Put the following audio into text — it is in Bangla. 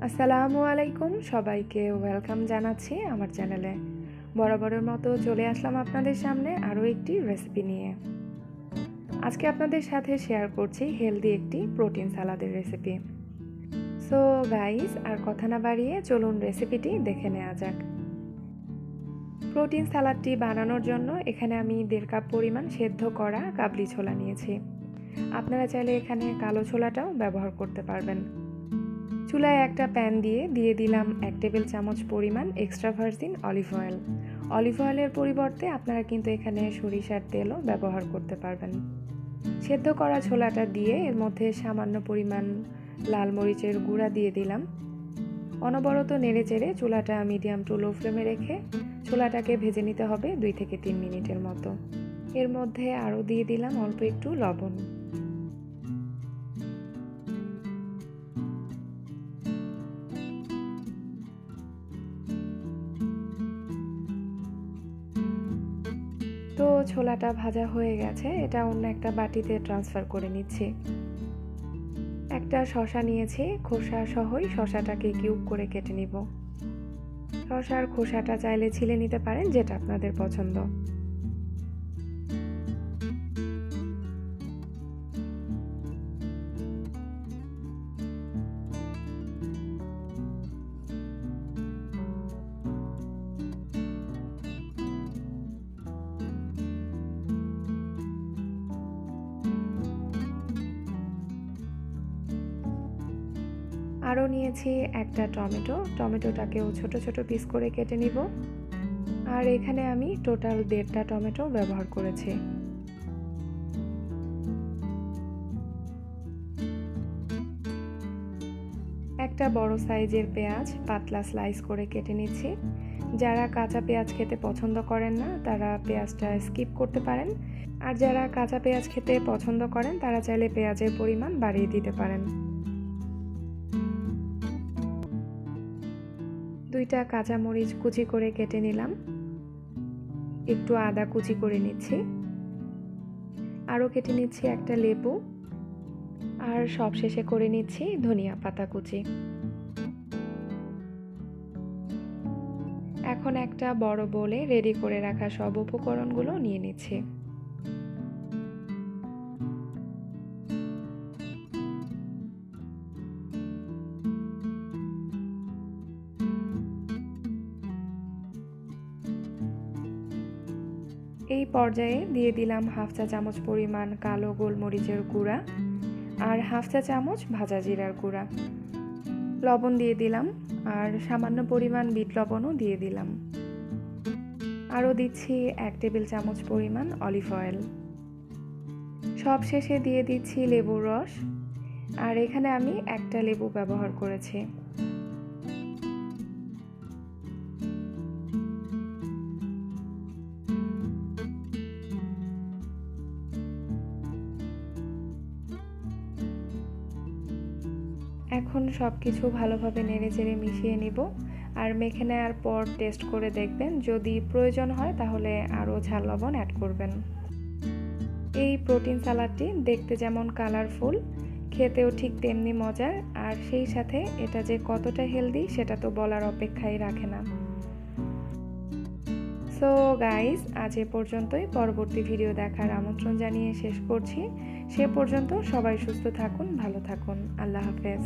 আসসালামু আলাইকুম, সবাইকে ওয়েলকাম জানাচ্ছি আমার চ্যানেলে। বরাবরের মতো চলে আসলাম আপনাদের সামনে আরও একটি রেসিপি নিয়ে। আজকে আপনাদের সাথে শেয়ার করছি হেলদি একটি প্রোটিন সালাদের রেসিপি। সো গাইস, আর কথা না বাড়িয়ে চলুন রেসিপিটি দেখে নেওয়া যাক। প্রোটিন সালাদটি বানানোর জন্য এখানে আমি 1.5 কাপ পরিমাণ সেদ্ধ করা কাবলি ছোলা নিয়েছি। আপনারা চাইলে এখানে কালো ছোলাটাও ব্যবহার করতে পারবেন। চুলায় একটা প্যান দিয়ে দিলাম 1 টেবিল চামচ পরিমাণ extra virgin olive oil. Olive অয়েলের পরিবর্তে আপনারা কিন্তু এখানে সরিষার তেলও ব্যবহার করতে পারবেন। সেদ্ধ করা ছোলাটা দিয়ে এর মধ্যে সামান্য পরিমাণ লাল মরিচের গুঁড়া দিয়ে দিলাম। অনবরত নেড়েচেড়ে চুলাটা মিডিয়াম টু লো ফ্লেমে রেখে ছোলাটাকে ভেজে নিতে হবে 2 থেকে 3 মিনিটের মতো। এর মধ্যে আরও দিয়ে দিলাম অল্প একটু লবণ। তো ছোলাটা ভাজা হয়ে গেছে, এটা অন্য একটা বাটিতে ট্রান্সফার করে নিচ্ছি। একটা শসা নিয়েছি, খোসা সহই শসাটাকে কিউব করে কেটে নিব। শসার খোসাটা চাইলে ছিলে নিতে পারেন, যেটা আপনাদের পছন্দ। আরও নিয়েছি একটা টমেটোটাকেও ছোট ছোট পিস করে কেটে নিব। আর এখানে আমি টোটাল 1.5টা টমেটো ব্যবহার করেছি। একটা বড় সাইজের পেঁয়াজ পাতলা স্লাইস করে কেটে নিচ্ছি। যারা কাঁচা পেঁয়াজ খেতে পছন্দ করেন না তারা পেঁয়াজটা স্কিপ করতে পারেন, আর যারা কাঁচা পেঁয়াজ খেতে পছন্দ করেন তারা চাইলে পেঁয়াজের পরিমাণ বাড়িয়ে দিতে পারেন। 2টা কাঁচামরিচ কুচি করে কেটে নিলাম। একটু আদা কুচি করে নিচ্ছি। আরও কেটে নিচ্ছি একটা লেবু। আর সবশেষে করে নিচ্ছি ধনিয়া পাতা কুচি। এখন একটা বড় বোলে রেডি করে রাখা সব উপকরণগুলো নিয়ে নিচ্ছি। এই পর্যায়ে দিয়ে দিলাম 1/2 চা চামচ পরিমাণ কালো গোলমরিচের গুঁড়া আর 1/2 চা চামচ ভাজা জিরার গুঁড়া। লবণ দিয়ে দিলাম আর সামান্য পরিমাণ বিট লবণও দিয়ে দিলাম। আরও দিচ্ছি 1 টেবিল চামচ পরিমাণ অলিভ অয়েল। সব শেষে দিয়ে দিচ্ছি লেবুর রস, আর এখানে আমি একটা লেবু ব্যবহার করেছি। এখন সব কিছু ভালোভাবে নেড়েচেড়ে মিশিয়ে নিব। আর মেখে নেওয়ার পর টেস্ট করে দেখবেন, যদি প্রয়োজন হয় তাহলে আরও ঝাল লবণ অ্যাড করবেন। এই প্রোটিন সালাডটি দেখতে যেমন কালারফুল, খেতেও ঠিক তেমনি মজার, আর সেই সাথে এটা যে কতটা হেলদি সেটা তো বলার অপেক্ষাই রাখে না। সো গাইস, আজ এ পর্যন্তই। পরবর্তী ভিডিও দেখার আমন্ত্রণ জানিয়ে শেষ করছি। সে পর্যন্ত সবাই সুস্থ থাকুন, ভালো থাকুন। আল্লাহ হাফেজ।